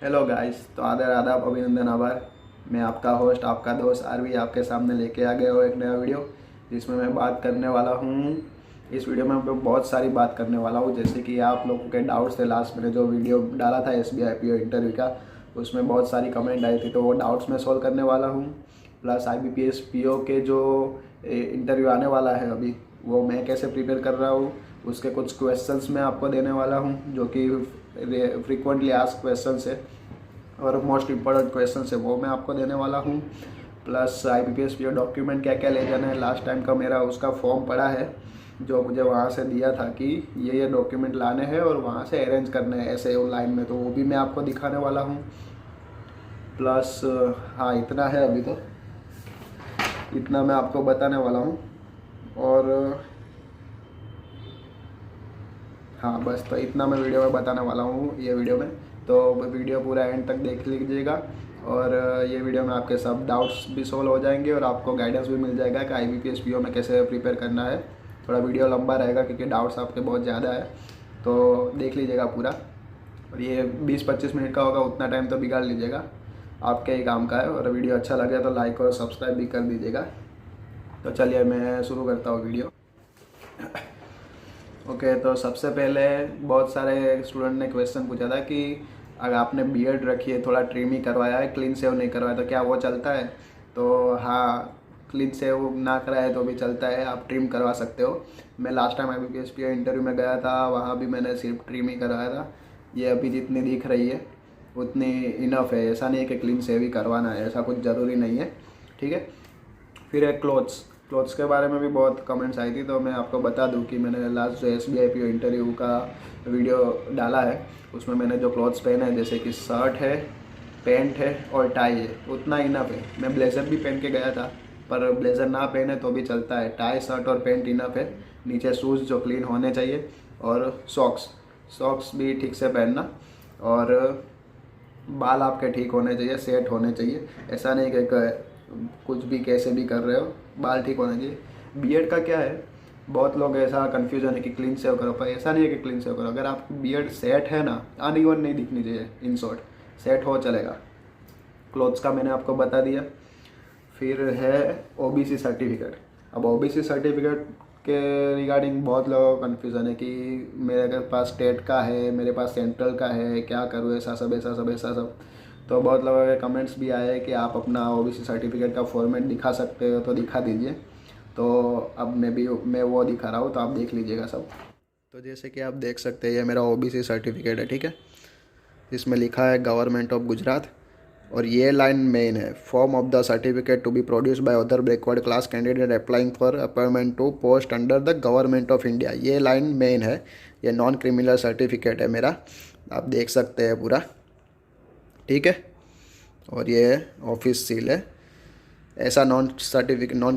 Hello guys, तो आदर आदाब, अभिनंदन, आभार। मैं आपका होस्ट, आपका दोस्त आरवी आपके सामने लेके आ गया हूँ एक नया वीडियो, जिसमें मैं बात करने वाला हूँ। इस वीडियो में मैं बहुत सारी बात करने वाला हूँ, जैसे कि आप लोगों के डाउट्स थे। लास्ट मैंने जो वीडियो डाला था SBI PO इंटरव्यू का, उसमें बहुत सारी कमेंट आई थी, तो वो डाउट्स मैं सॉल्व करने वाला हूँ। प्लस IBPS PO के जो इंटरव्यू आने वाला है अभी, वो मैं कैसे प्रिपेयर कर रहा हूँ, उसके कुछ क्वेश्चंस मैं आपको देने वाला हूँ, जो कि फ्रिक्वेंटली आस्क क्वेश्चंस है और मोस्ट इम्पोर्टेंट क्वेश्चन है, वो मैं आपको देने वाला हूँ। प्लस IBPS PO डॉक्यूमेंट क्या क्या ले जाना है, लास्ट टाइम का मेरा उसका फॉर्म पड़ा है, जो मुझे वहाँ से दिया था कि ये डॉक्यूमेंट लाने हैं और वहाँ से अरेंज करने हैं ऐसे ऑनलाइन में, तो वो भी मैं आपको दिखाने वाला हूँ। प्लस हाँ, इतना है अभी, तो इतना मैं आपको बताने वाला हूँ। और हाँ बस, तो इतना मैं वीडियो में बताने वाला हूँ ये वीडियो में। तो वीडियो पूरा एंड तक देख लीजिएगा, और ये वीडियो में आपके सब डाउट्स भी सॉल्व हो जाएंगे और आपको गाइडेंस भी मिल जाएगा कि IBPS PO में कैसे प्रिपेयर करना है। थोड़ा वीडियो लंबा रहेगा क्योंकि डाउट्स आपके बहुत ज़्यादा है, तो देख लीजिएगा पूरा। और ये 20-25 मिनट का होगा, उतना टाइम तो बिगाड़ लीजिएगा, आपके ही काम का है। और वीडियो अच्छा लगे तो लाइक और सब्सक्राइब भी कर दीजिएगा। तो चलिए मैं शुरू करता हूँ वीडियो। ओके, तो सबसे पहले बहुत सारे स्टूडेंट ने क्वेश्चन पूछा था कि अगर आपने बीएड रखी है, थोड़ा ट्रिम ही करवाया है, क्लीन सेव नहीं करवाया, तो क्या वो चलता है? तो हाँ, क्लीन सेव ना कराए तो भी चलता है, आप ट्रिम करवा सकते हो। मैं last time IBPS PO interview में गया था, वहाँ भी मैंने सिर्फ ट्रिम ही करवाया था। ये अभी जितनी दिख रही है उतनी इनफ है, ऐसा नहीं है कि क्लीन सेव ही करवाना है, ऐसा कुछ ज़रूरी नहीं है, ठीक है। फिर है क्लोथ्स के बारे में भी बहुत कमेंट्स आई थी, तो मैं आपको बता दूं कि मैंने लास्ट जो SBI PO इंटरव्यू का वीडियो डाला है, उसमें मैंने जो क्लोथ्स पहने हैं, जैसे कि शर्ट है, पैंट है और टाई है, उतना इनफ है। मैं ब्लेज़र भी पहन के गया था, पर ब्लेज़र ना पहने तो भी चलता है, टाई शर्ट और पैंट इनफ है। नीचे शूज़ जो क्लीन होने चाहिए, और सॉक्स भी ठीक से पहनना, और बाल आपके ठीक होने चाहिए, सेट होने चाहिए। ऐसा नहीं कि कुछ भी कैसे भी कर रहे हो, बाल ठीक होने चाहिए। बीएड का क्या है, बहुत लोग ऐसा कन्फ्यूजन है कि क्लीन सेव करो, पर ऐसा नहीं है कि क्लीन सेव करो। अगर आप बीएड सेट है ना, अनइवन नहीं दिखनी चाहिए, इन शॉर्ट सेट हो चलेगा। क्लोथ्स का मैंने आपको बता दिया। फिर है OBC सर्टिफिकेट। अब OBC सर्टिफिकेट के रिगार्डिंग बहुत लोगों को कन्फ्यूज़न है कि मेरे पास स्टेट का है, मेरे पास सेंट्रल का है, क्या करूँ, ऐसा सब ऐसा सब ऐसा सब। तो बहुत लोगों के कमेंट्स भी आए कि आप अपना OBC सर्टिफिकेट का फॉर्मेट दिखा सकते हो, तो दिखा दीजिए। तो अब मैं वो दिखा रहा हूँ, तो आप देख लीजिएगा सब। तो जैसे कि आप देख सकते हैं, ये मेरा OBC सर्टिफिकेट है, ठीक है। इसमें लिखा है गवर्नमेंट ऑफ गुजरात, और ये लाइन मेन है, form of the certificate to be produce by other backward class candidate applying for appointment to post under the government of India. ये लाइन मेन है, ये नॉन क्रिमिनल सर्टिफिकेट है मेरा, आप देख सकते हैं पूरा, ठीक है। और ये ऑफिस सील है। ऐसा नॉन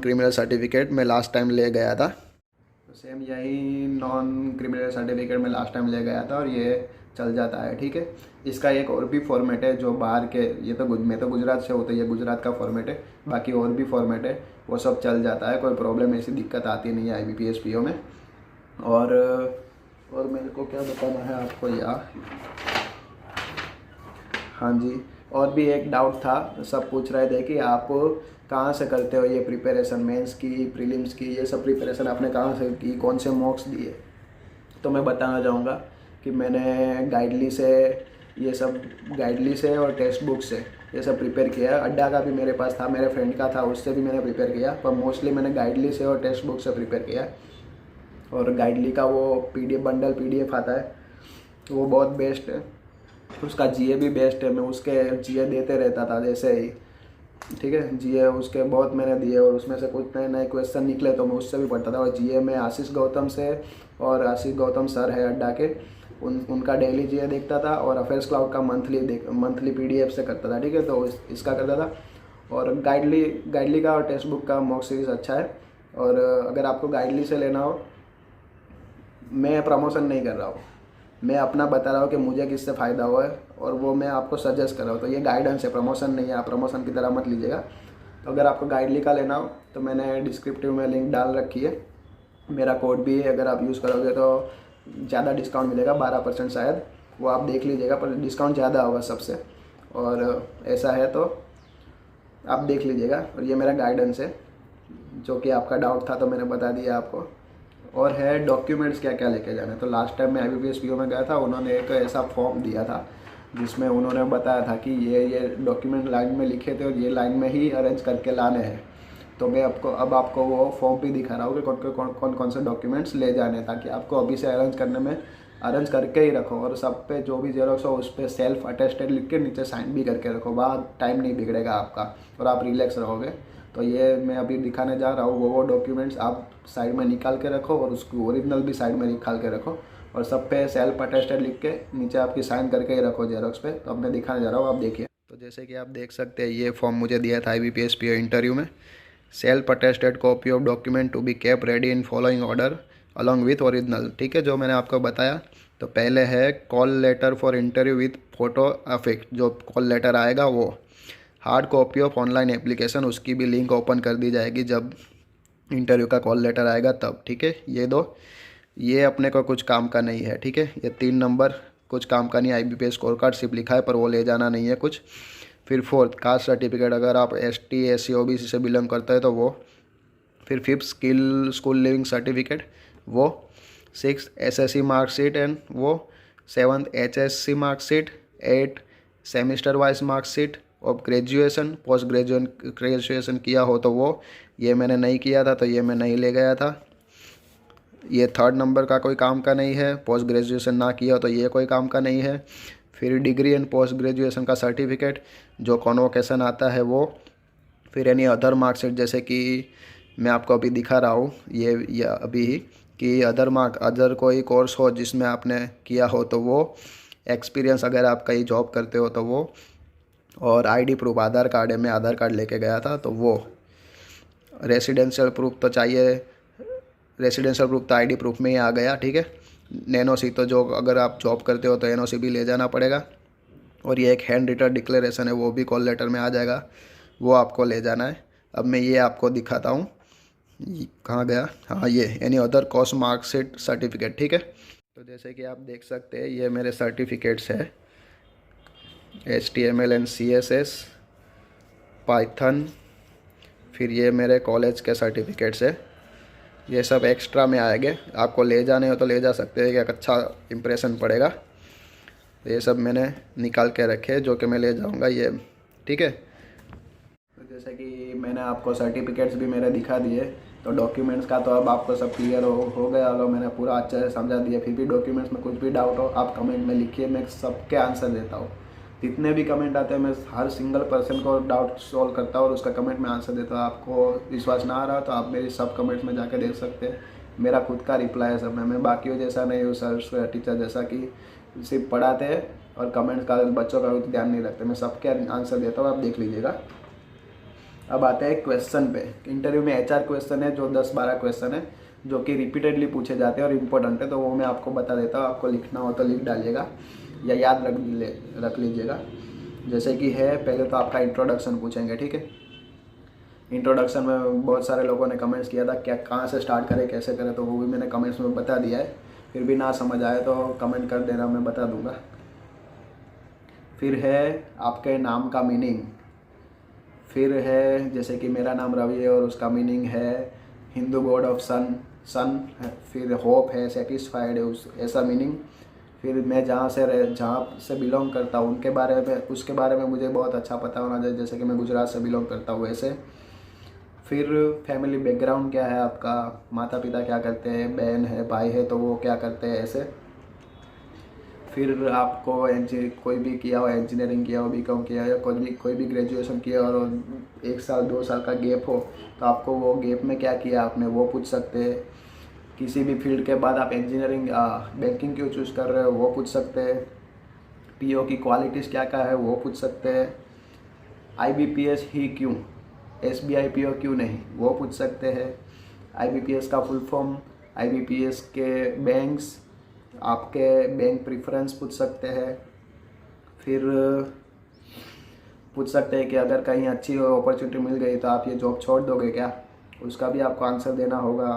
क्रिमिनल सर्टिफिकेट मैं लास्ट टाइम ले गया था, तो सेम यही नॉन क्रिमिनल सर्टिफिकेट में लास्ट टाइम ले गया था, और ये चल जाता है, ठीक है। इसका एक और भी फॉर्मेट है जो बाहर के, ये तो मैं तो गुजरात से होता है, ये गुजरात का फॉर्मेट है, बाकी और भी फॉर्मेट है, वो सब चल जाता है, कोई प्रॉब्लम ऐसी दिक्कत आती नहीं है IBPS PO में। और मेरे को क्या बताना है आपको यार, हाँ जी, और भी एक डाउट था, सब पूछ रहे थे कि आप कहाँ से करते हो ये प्रिपरेशन, मेंस की, प्रीलिम्स की, ये सब प्रिपरेशन आपने कहाँ से की, कौन से मॉक्स दिए। तो मैं बताना चाहूँगा कि मैंने गाइडली से, ये सब गाइडली से और टेक्स्ट बुक से ये सब प्रिपेयर किया। अड्डा का भी मेरे पास था, मेरे फ्रेंड का था, उससे भी मैंने प्रिपेयर किया, पर मोस्टली मैंने गाइडली से और टेक्स्ट बुक से प्रिपेयर किया। और गाइडली का वो PDF आता है, वो बहुत बेस्ट है, उसका GA भी बेस्ट है। मैं उसके GA देते रहता था जैसे ही, ठीक है। GA उसके बहुत मैंने दिए, और उसमें से कुछ नए नए क्वेश्चन निकले तो मैं उससे भी पढ़ता था। और GA में आशीष गौतम से, और आशीष गौतम सर है अड्डा के, उनका डेली GA देखता था, और अफेयर्स क्लाउड का मंथली PDF से करता था, ठीक है। तो इसका करता था। और गाइडली का और टेक्स्ट बुक का मॉक सीरीज़ अच्छा है। और अगर आपको गाइडली से लेना हो, मैं प्रमोशन नहीं कर रहा हूँ, मैं अपना बता रहा हूँ कि मुझे किससे फ़ायदा हुआ है, और वो मैं आपको सजेस्ट कर रहा हूँ। तो ये गाइडेंस है, प्रमोशन नहीं है, आप प्रमोशन की तरह मत लीजिएगा। तो अगर आपको गाइडली का लेना हो तो मैंने डिस्क्रिप्टिव में लिंक डाल रखी है, मेरा कोड भी है, अगर आप यूज़ करोगे तो ज़्यादा डिस्काउंट मिलेगा, 12% शायद। वो आप देख लीजिएगा, पर डिस्काउंट ज़्यादा होगा सबसे, और ऐसा है तो आप देख लीजिएगा। और ये मेरा गाइडेंस है, जो कि आपका डाउट था तो मैंने बता दिया आपको। और है डॉक्यूमेंट्स क्या क्या लेके जाना है। तो लास्ट टाइम मैं IBPS PO में गया था, उन्होंने एक ऐसा फॉर्म दिया था जिसमें उन्होंने बताया था कि ये डॉक्यूमेंट लाइन में लिखे थे और ये लाइन में ही अरेंज करके लाने हैं। तो मैं आपको वो फॉर्म भी दिखा रहा हूँ कि कौन से डॉक्यूमेंट्स ले जाने हैं, ताकि आपको अभी से अरेंज करके ही रखो। और सब पे जो भी जेरोक्स हो उस पर सेल्फ अटेस्टेड लिख के नीचे साइन भी करके रखो, वहाँ टाइम नहीं बिगड़ेगा आपका और आप रिलैक्स रहोगे। तो ये मैं अभी दिखाने जा रहा हूँ, वो डॉक्यूमेंट्स आप साइड में निकाल के रखो और उसकी ओरिजिनल भी साइड में निकाल के रखो, और सब पे सेल्फ अटेस्टेड लिख के नीचे आपकी साइन करके ही रखो जेरोक्स पे। तो अब मैं दिखाने जा रहा हूँ, आप देखिए। तो जैसे कि आप देख सकते हैं, ये फॉर्म मुझे दिया था IBPS PO इंटरव्यू में। Self attested copy of document to be kept ready in following order along with original. ठीक है, जो मैंने आपको बताया। तो पहले है call letter for interview with photo affix, जो कॉल लेटर आएगा वो। Hard copy of online application, उसकी भी लिंक ओपन कर दी जाएगी जब इंटरव्यू का कॉल लेटर आएगा तब। ठीक है, ये दो, ये अपने को कुछ काम का नहीं है। ठीक है, ये 3 नंबर कुछ काम का नहीं। IBPS स्कोर कार्ड सिर्फ लिखा है, पर वो ले जाना नहीं है कुछ। फिर 4th कास्ट सर्टिफिकेट, अगर आप ST SC OBC से बिलोंग करते हैं तो वो। फिर 5th स्कूल लिविंग सर्टिफिकेट वो। 6th SSC मार्कशीट एंड वो। 7th HSC marksheet. 8th semester wise marksheet of graduation, post graduation किया हो तो वो। ये मैंने नहीं किया था तो ये मैं नहीं ले गया था। ये 3rd नंबर का कोई काम का नहीं है। पोस्ट ग्रेजुएशन ना किया हो तो ये कोई काम का नहीं है। फिर डिग्री एंड पोस्ट ग्रेजुएशन का सर्टिफिकेट जो कॉन्वोकेशन आता है वो। फिर एनी अदर मार्कशीट, जैसे कि मैं आपको अभी दिखा रहा हूँ ये अभी ही, कि अदर कोई कोर्स हो जिसमें आपने किया हो तो वो। एक्सपीरियंस अगर आप कहीं जॉब करते हो तो वो। और ID प्रूफ, आधार कार्ड है, मैं आधार कार्ड लेके गया था तो वो। रेसिडेंशियल प्रूफ तो चाहिए, रेसिडेंशियल प्रूफ तो ID प्रूफ में ही आ गया। ठीक है, NOC तो जो अगर आप जॉब करते हो तो NOC भी ले जाना पड़ेगा। और ये एक हैंड रिटन डिक्लेरेशन है, वो भी कॉल लेटर में आ जाएगा, वो आपको ले जाना है। अब मैं ये आपको दिखाता हूँ, कहाँ गया, हाँ ये any other cost marksheet certificate. ठीक है, तो जैसे कि आप देख सकते हैं ये मेरे सर्टिफिकेट्स है, HTML एंड CSS, पाइथन। फिर ये मेरे कॉलेज के सर्टिफिकेट्स है। ये सब एक्स्ट्रा में आएंगे, आपको ले जाने हो तो ले जा सकते हैं, एक अच्छा इंप्रेशन पड़ेगा। तो ये सब मैंने निकाल के रखे जो कि मैं ले जाऊंगा ये। ठीक है, तो जैसे कि मैंने आपको सर्टिफिकेट्स भी मेरे दिखा दिए, तो डॉक्यूमेंट्स का तो अब आपको सब क्लियर हो गया होगा, मैंने पूरा अच्छे से समझा दिया। फिर भी डॉक्यूमेंट्स में कुछ भी डाउट हो आप कमेंट में लिखिए, मैं सबके आंसर देता हूँ। जितने भी कमेंट आते हैं मैं हर सिंगल पर्सन को डाउट सॉल्व करता हूँ और उसका कमेंट में आंसर देता हूँ। आपको विश्वास ना आ रहा तो आप मेरी सब कमेंट्स में जाकर देख सकते हैं, मेरा खुद का रिप्लाई है सब में। मैं बाकियों जैसा नहीं हूँ, सर टीचर जैसा कि सिर्फ पढ़ाते हैं और कमेंट्स का बच्चों का कुछ ध्यान नहीं रखते। मैं सबके आंसर देता हूँ, आप देख लीजिएगा। अब आते हैं क्वेश्चन पे। इंटरव्यू में HR क्वेश्चन है जो 10-12 क्वेश्चन है जो कि रिपीटेडली पूछे जाते हैं और इम्पोर्टेंट है, तो वो मैं आपको बता देता हूँ। आपको लिखना हो तो लिख डालिएगा या याद रख लीजिएगा। जैसे कि है, पहले तो आपका इंट्रोडक्शन पूछेंगे। ठीक है, इंट्रोडक्शन में बहुत सारे लोगों ने कमेंट्स किया था क्या कहाँ से स्टार्ट करें कैसे करें, तो वो भी मैंने कमेंट्स में बता दिया है। फिर भी ना समझ आए तो कमेंट कर देना, मैं बता दूंगा। फिर है आपके नाम का मीनिंग। फिर है जैसे कि मेरा नाम रवि है और उसका मीनिंग है हिंदू गॉड ऑफ सन। फिर होप है, सेटिस्फाइड है, उस ऐसा मीनिंग। फिर मैं जहाँ से बिलोंग करता हूँ उसके बारे में मुझे बहुत अच्छा पता होना चाहिए, जैसे कि मैं गुजरात से बिलोंग करता हूँ वैसे। फिर फैमिली बैकग्राउंड क्या है आपका, माता पिता क्या करते हैं, बहन है भाई है तो वो क्या करते हैं ऐसे। फिर आपको कोई भी किया हो, इंजीनियरिंग किया हो, BCom किया हो, या कोई भी ग्रेजुएशन किया हो और 1 साल 2 साल का गैप हो तो आपको वो गैप में क्या किया आपने वो पूछ सकते हैं। किसी भी फील्ड के बाद आप इंजीनियरिंग बैंकिंग क्यों चूज़ कर रहे हो वो पूछ सकते हैं। PO की क्वालिटीज़ क्या क्या है वो पूछ सकते हैं। IBPS ही क्यों, SBI PO क्यों नहीं वो पूछ सकते हैं। IBPS का फुल फॉर्म, IBPS के बैंक्स, आपके बैंक प्रेफरेंस पूछ सकते हैं। फिर पूछ सकते हैं कि अगर कहीं अच्छी अपॉर्चुनिटी मिल गई तो आप ये जॉब छोड़ दोगे क्या, उसका भी आपको आंसर देना होगा।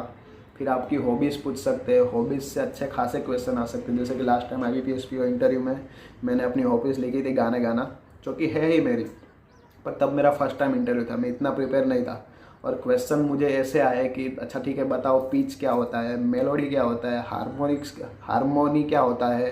फिर आपकी हॉबीज़ पूछ सकते हैं, हॉबीज़ से अच्छे खासे क्वेश्चन आ सकते हैं। जैसे कि last time IBPS PO interview में मैंने अपनी हॉबीज़ लिखी थी गाने गाना, जो कि है ही मेरी, पर तब मेरा फर्स्ट टाइम इंटरव्यू था, मैं इतना प्रिपेयर नहीं था। और क्वेश्चन मुझे ऐसे आए कि अच्छा ठीक है बताओ पिच क्या होता है, मेलोडी क्या होता है, हारमोनी क्या होता है,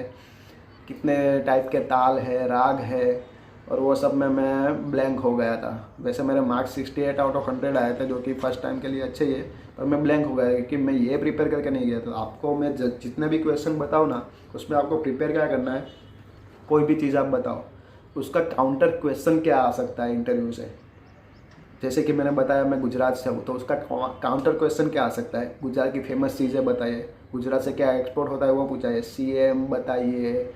कितने टाइप के ताल है, राग है, और वो सब में मैं ब्लैंक हो गया था। वैसे मेरे मार्क्स 68 आउट ऑफ 100 आए थे, जो कि फर्स्ट टाइम के लिए अच्छे ही है, पर मैं ब्लैंक हो गया क्योंकि मैं ये प्रिपेयर करके नहीं गया। तो आपको मैं जितने भी क्वेश्चन बताऊँ ना, उसमें आपको प्रिपेयर क्या करना है, कोई भी चीज़ आप बताओ उसका काउंटर क्वेश्चन क्या आ सकता है इंटरव्यू से। जैसे कि मैंने बताया मैं गुजरात से हूँ, तो उसका काउंटर क्वेश्चन क्या आ सकता है, गुजरात की फेमस चीज़ें बताइए, गुजरात से क्या एक्सपोर्ट होता है वो पूछाइए, CM बताइए,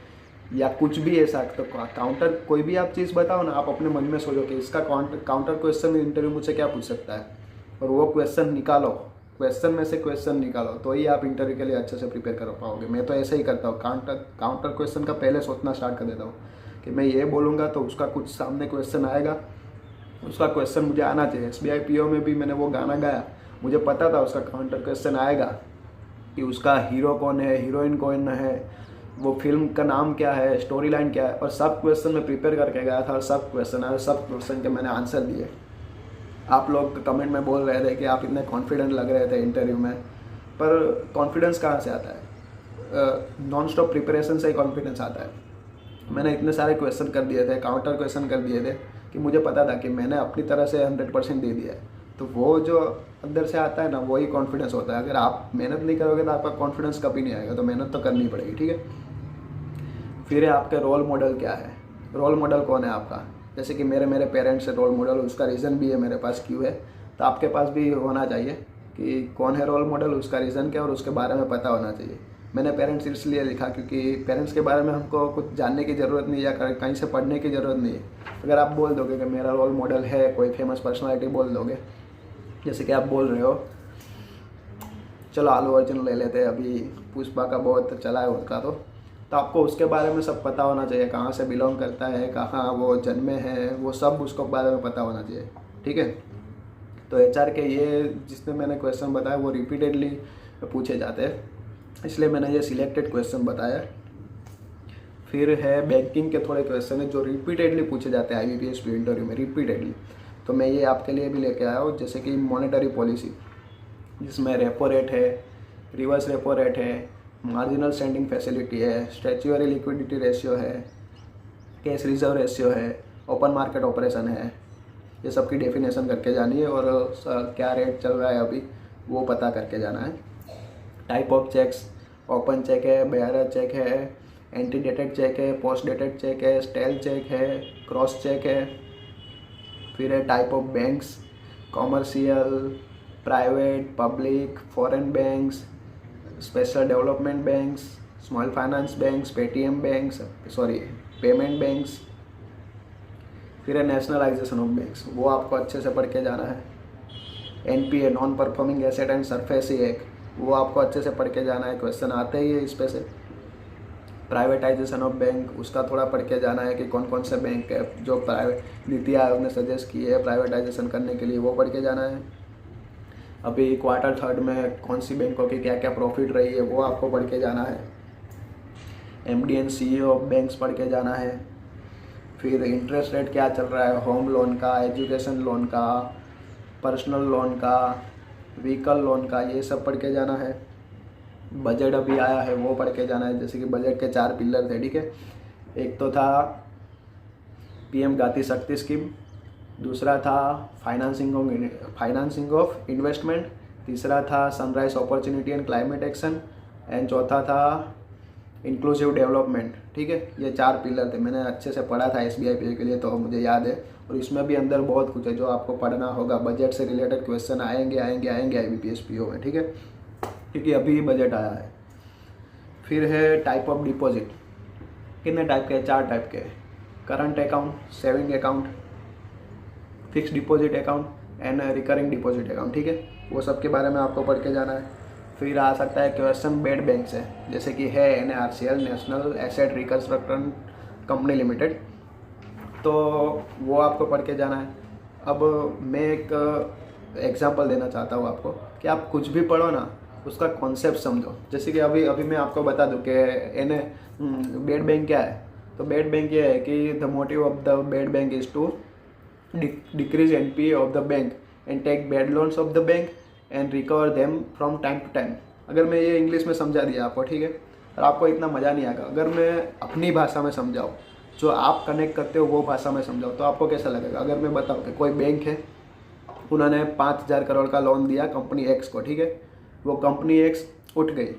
या कुछ भी ऐसा। तो काउंटर कोई भी आप चीज़ बताओ ना, आप अपने मन में सोचो कि इसका काउंटर क्वेश्चन इंटरव्यू मुझसे क्या पूछ सकता है, और वो क्वेश्चन निकालो, क्वेश्चन में से क्वेश्चन निकालो, तो ही आप इंटरव्यू के लिए अच्छे से प्रिपेयर कर पाओगे। मैं तो ऐसे ही करता हूँ, काउंटर क्वेश्चन का पहले सोचना स्टार्ट कर देता हूँ कि मैं ये बोलूँगा तो उसका कुछ सामने क्वेश्चन आएगा, उसका क्वेश्चन मुझे आना चाहिए। SBI PO में भी मैंने वो गाना गाया, मुझे पता था उसका काउंटर क्वेश्चन आएगा कि उसका हीरो कौन है, हीरोइन कौन है, वो फिल्म का नाम क्या है, स्टोरी लाइन क्या है, और सब क्वेश्चन मैं प्रिपेयर करके गया था, और सब क्वेश्चन आए, सब क्वेश्चन के मैंने आंसर दिए। आप लोग कमेंट में बोल रहे थे कि आप इतने कॉन्फिडेंट लग रहे थे इंटरव्यू में, पर कॉन्फिडेंस कहाँ से आता है? नॉन स्टॉप प्रिपरेशन से ही कॉन्फिडेंस आता है। मैंने इतने सारे क्वेश्चन कर दिए थे, काउंटर क्वेश्चन कर दिए थे, कि मुझे पता था कि मैंने अपनी तरह से 100% दे दिया है। तो वो जो अंदर से आता है ना, वही कॉन्फिडेंस होता है। अगर आप मेहनत नहीं करोगे तो आपका कॉन्फिडेंस कभी नहीं आएगा, तो मेहनत तो करनी पड़ेगी, ठीक है। फिर है आपके रोल मॉडल क्या है, रोल मॉडल कौन है आपका। जैसे कि मेरे पेरेंट्स है रोल मॉडल, उसका रीज़न भी है मेरे पास क्यों है, तो आपके पास भी होना चाहिए कि कौन है रोल मॉडल, उसका रीज़न क्या, और उसके बारे में पता होना चाहिए। मैंने पेरेंट्स इसलिए लिखा क्योंकि पेरेंट्स के बारे में हमको कुछ जानने की ज़रूरत नहीं, या कहीं से पढ़ने की ज़रूरत नहीं है। अगर आप बोल दोगे कि मेरा रोल मॉडल है कोई फेमस पर्सनालिटी बोल दोगे, जैसे कि आप बोल रहे हो, चलो आलू अर्जुन ले लेते हैं, अभी पुष्पा का बहुत चला है उनका, तो आपको उसके बारे में सब पता होना चाहिए, कहाँ से बिलोंग करता है, कहाँ वो जन्मे हैं, वो सब उसको बारे में पता होना चाहिए, ठीक है। तो HR के ये जिसने मैंने क्वेश्चन बताया वो रिपीटेडली पूछे जाते हैं, इसलिए मैंने ये सिलेक्टेड क्वेश्चन बताया। फिर है बैंकिंग के थोड़े क्वेश्चन है जो रिपीटेडली पूछे जाते हैं IBPS PO इंटरव्यू में, रिपीटेडली। तो मैं ये आपके लिए भी लेके आया हूँ, जैसे कि मॉनेटरी पॉलिसी, जिसमें रेपो रेट है, रिवर्स रेपो रेट है, मार्जिनल स्टैंडिंग फैसिलिटी है, स्टैच्यूअरी लिक्विडिटी रेशियो है, कैश रिजर्व रेशियो है, ओपन मार्केट ऑपरेशन है, ये सब की डेफिनेशन करके जानी है, और क्या रेट चल रहा है अभी वो पता करके जाना है। Type of cheques, open cheque है, बेयरर चेक है, एंटी डेटेड चेक है, पोस्ट डेटेड चेक है, स्टेल चेक है, क्रॉस चेक है। फिर है type of banks, commercial, private, public, foreign banks, special development banks, small finance banks, Paytm banks, payment banks. फिर है नेशनलाइजेशन ऑफ बैंक्स, वो आपको अच्छे से पढ़ के जाना है। NPA, non performing asset and SARFAESI act, वो आपको अच्छे से पढ़ के जाना है, क्वेश्चन आते ही है इस पे से। प्राइवेटाइजेशन ऑफ बैंक, उसका थोड़ा पढ़ के जाना है कि कौन कौन से बैंक है जो प्राइवेट नीति आयोग ने सजेस्ट की है प्राइवेटाइजेशन करने के लिए, वो पढ़ के जाना है। अभी Q3 में कौन सी बैंकों की क्या क्या प्रॉफिट रही है वो आपको पढ़ के जाना है। MD and CEO of banks पढ़ के जाना है। फिर इंटरेस्ट रेट क्या चल रहा है होम लोन का, एजुकेशन लोन का, पर्सनल लोन का, व्हीकल लोन का, ये सब पढ़ के जाना है। बजट अभी आया है वो पढ़ के जाना है, जैसे कि बजट के 4 पिलर थे, ठीक है। एक तो था PM गति शक्ति स्कीम, दूसरा था फाइनेंसिंग ऑफ इन्वेस्टमेंट, तीसरा था sunrise opportunity and climate action, and चौथा था इंक्लूसिव डेवलपमेंट, ठीक है। ये 4 पिलर थे, मैंने अच्छे से पढ़ा था SBI PO के लिए, तो मुझे याद है। और इसमें भी अंदर बहुत कुछ है जो आपको पढ़ना होगा, बजट से रिलेटेड क्वेश्चन आएंगे IBPS PO में, ठीक है, क्योंकि अभी बजट आया है। फिर है टाइप ऑफ डिपॉजिट, कितने टाइप के, 4 टाइप के, current account, saving account, fix deposit account and recurring deposit account, ठीक है। वो सब के बारे में आपको पढ़ के जाना है। फिर आ सकता है क्वेश्चन बेड बैंक से, जैसे कि है NARCL, national asset reconstruction company limited, तो वो आपको पढ़ के जाना है। अब मैं एक एग्जांपल देना चाहता हूँ आपको कि आप कुछ भी पढ़ो ना, उसका कॉन्सेप्ट समझो। जैसे कि अभी अभी मैं आपको बता दूं कि बेड बैंक क्या है। तो बेड बैंक ये है कि the motive of the bad bank is to decrease NPA of the bank and take bad loans of the bank and recover them from time to time. अगर मैं ये English में समझा दिया आपको, ठीक है, और आपको इतना मज़ा नहीं आएगा। अगर मैं अपनी भाषा में समझाऊँ, जो आप कनेक्ट करते हो वो भाषा में समझाऊँ, तो आपको कैसा लगेगा। अगर मैं बताऊँ कि कोई बैंक है, उन्होंने 5,000 करोड़ का लोन दिया कंपनी एक्स को, ठीक है, वो कंपनी एक्स उठ गई।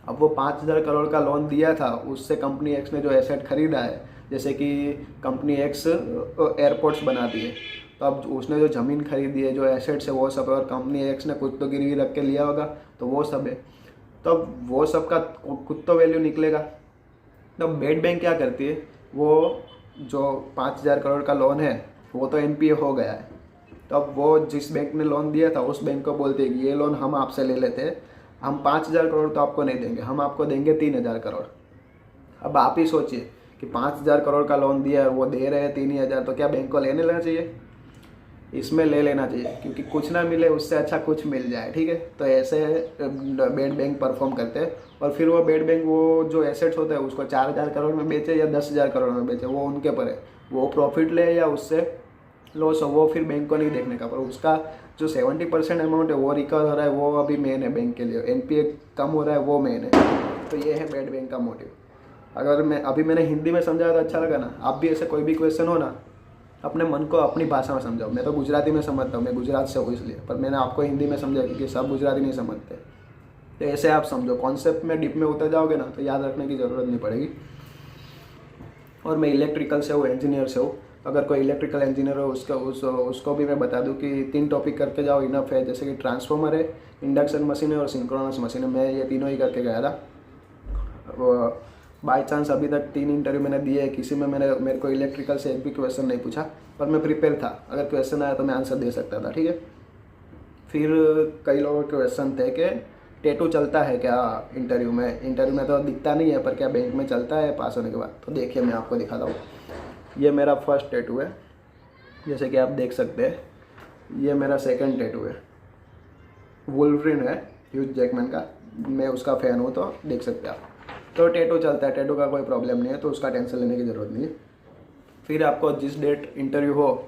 अब वो 5,000 करोड़ का लोन दिया था, उससे कंपनी एक्स ने जो एसेट खरीदा है, जैसे कि कंपनी एक्स एयरपोर्ट्स बना दिए, तो अब उसने जो ज़मीन खरीदी है, जो एसेट्स है, वो सब है, और कंपनी एक्स ने कुछ तो गिरवी रख के लिया होगा, तो वो सब है। तो अब वो सब का कुछ तो वैल्यू निकलेगा। तो बेड बैंक क्या करती है, वो जो 5,000 करोड़ का लोन है वो तो NPA हो गया है। तो अब वो जिस बैंक ने लोन दिया था उस बैंक को बोलती है कि ये लोन हम आपसे ले लेते हैं, हम 5,000 करोड़ तो आपको नहीं देंगे, हम आपको देंगे 3,000 करोड़। अब आप ही सोचिए कि 5,000 करोड़ का लोन दिया है, वो दे रहे हैं 3,000, तो क्या बैंक को लेने लेना चाहिए? इसमें ले लेना चाहिए, क्योंकि कुछ ना मिले उससे अच्छा कुछ मिल जाए, ठीक है। तो ऐसे बेड बैंक परफॉर्म करते हैं। और फिर वो बेड बैंक वो जो एसेट्स होता है उसको 4,000 करोड़ में बेचे या 10,000 करोड़ में बेचे, वो उनके पर है। वो प्रॉफिट ले या उससे लॉस हो, वो फिर बैंक को नहीं देखने का, पर उसका जो 70% अमाउंट है वो रिकवर हो रहा है, वो अभी मेन है बैंक के लिए। NPA कम हो रहा है, वो मेन है। तो ये है बेड बैंक का मोटिव। अगर मैंने हिंदी में समझाया तो अच्छा लगा ना। आप भी ऐसे कोई भी क्वेश्चन हो ना, अपने मन को अपनी भाषा में समझाओ। मैं तो गुजराती में समझता हूँ, मैं गुजरात से हूँ इसलिए, पर मैंने आपको हिंदी में समझा क्योंकि सब गुजराती नहीं समझते। तो ऐसे आप समझो, कॉन्सेप्ट में डीप में उतर जाओगे ना तो याद रखने की ज़रूरत नहीं पड़ेगी। और मैं इलेक्ट्रिकल से हूँ, इंजीनियर से हूँ। अगर कोई इलेक्ट्रिकल इंजीनियर हो उसको भी मैं बता दूँ कि 3 टॉपिक करके जाओ, इनफ है। जैसे कि ट्रांसफॉर्मर है, इंडक्शन मशीन है और सिंक्रोनस मशीन है। मैं ये तीनों ही करके गया था। बाई चांस अभी तक 3 इंटरव्यू मैंने दिए, किसी में मेरे को इलेक्ट्रिकल से एक भी क्वेश्चन नहीं पूछा, पर मैं प्रिपेयर था। अगर क्वेश्चन आया तो मैं आंसर दे सकता था, ठीक है। फिर कई लोगों के क्वेश्चन थे कि टैटू चलता है क्या इंटरव्यू में तो दिखता नहीं है, पर क्या बैंक में चलता है पास होने के बाद? तो देखिए मैं आपको दिखाता हूँ। ये मेरा फर्स्ट टैटू है, जैसे कि आप देख सकते हैं। ये मेरा सेकंड टैटू है, वुल्वरिन है, ह्यूज जैकमैन का। मैं उसका फ़ैन हूँ, तो देख सकते हैं आप। तो टैटू चलता है, टैटू का कोई प्रॉब्लम नहीं है, तो उसका टेंशन लेने की ज़रूरत नहीं है। फिर आपको जिस डेट इंटरव्यू हो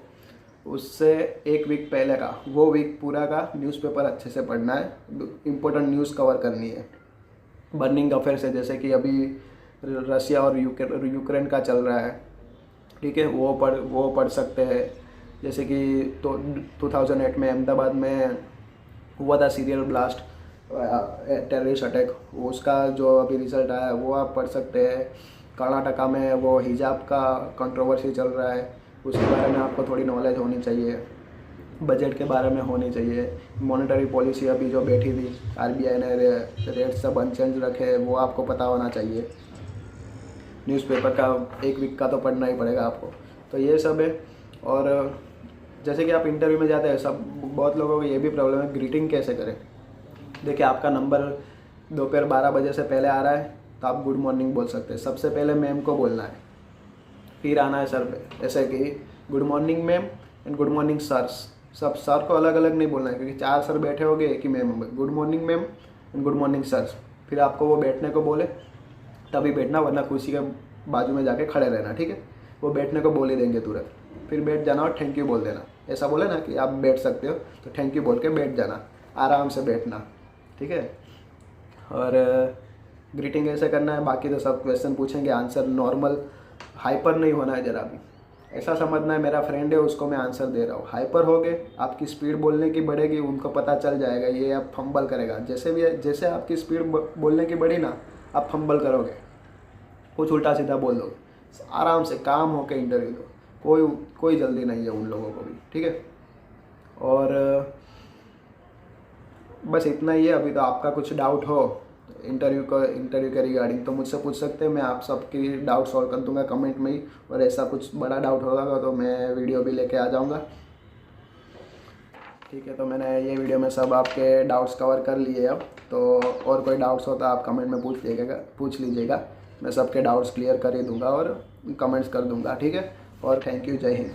उससे 1 वीक पहले का, वो वीक पूरा का न्यूज़पेपर अच्छे से पढ़ना है, इम्पोर्टेंट न्यूज़ कवर करनी है। बर्निंग अफेयर्स है, जैसे कि अभी रशिया और यूक्रेन का चल रहा है, ठीक है, वो पढ़ सकते हैं। जैसे कि तो 2008 में अहमदाबाद में हुआ था सीरियल ब्लास्ट, टेररिस्ट अटैक, उसका जो अभी रिजल्ट आया है वो आप पढ़ सकते हैं। कर्नाटका में वो हिजाब का कंट्रोवर्सी चल रहा है, उसके बारे में आपको थोड़ी नॉलेज होनी चाहिए। बजट के बारे में होनी चाहिए। मॉनेटरी पॉलिसी अभी जो बैठी थी, RBI ने रेट सब अनचेंज रखे, वो आपको पता होना चाहिए। न्यूज़पेपर का 1 वीक का तो पढ़ना ही पड़ेगा आपको। तो ये सब है। और जैसे कि आप इंटरव्यू में जाते हैं, बहुत लोगों को ये भी प्रॉब्लम है, ग्रीटिंग कैसे करें। देखिए, आपका नंबर दोपहर 12 बजे से पहले आ रहा है तो आप गुड मॉर्निंग बोल सकते हैं। सबसे पहले मैम को बोलना है, फिर आना है सर पे। ऐसे कि good morning ma'am and good morning sirs. सब सर को अलग अलग नहीं बोलना है, क्योंकि 4 सर बैठे होंगे एक ही मैम होंगे। Good morning ma'am and good morning sirs. फिर आपको वो बैठने को बोले तभी बैठना, वरना कुर्सी के बाजू में जाके खड़े रहना, ठीक है। वो बैठने को बोल ही देंगे तुरंत, फिर बैठ जाना और थैंक यू बोल देना। ऐसा बोले ना कि आप बैठ सकते हो, तो थैंक यू बोल के बैठ जाना, आराम से बैठना, ठीक है। और ग्रीटिंग ऐसे करना है। बाकी तो सब क्वेश्चन पूछेंगे, आंसर नॉर्मल, हाइपर नहीं होना है जरा भी। ऐसा समझना है मेरा फ्रेंड है, उसको मैं आंसर दे रहा हूँ। हाइपर हो गए, आपकी स्पीड बोलने की बढ़ेगी, उनको पता चल जाएगा ये आप फंबल करेगा। जैसे आपकी स्पीड बोलने की बढ़ी ना, आप फंबल करोगे, कुछ उल्टा सीधा बोल दोगे। आराम से काम होके इंटरव्यू दो, कोई जल्दी नहीं है उन लोगों को भी, ठीक है। और बस इतना ही है। अभी तो आपका कुछ डाउट हो इंटरव्यू के रिगार्डिंग तो मुझसे पूछ सकते हैं, मैं आप सबकी डाउट सॉल्व कर दूंगा कमेंट में ही। और ऐसा कुछ बड़ा डाउट होगा तो मैं वीडियो भी लेके आ जाऊंगा, ठीक है। तो मैंने ये वीडियो में सब आपके डाउट्स कवर कर लिए अब। तो और कोई डाउट्स हो तो आप कमेंट में पूछ लीजिएगा, मैं सबके डाउट्स क्लियर कर ही दूंगा और कमेंट्स कर दूंगा, ठीक है। और थैंक यू, जय हिंद।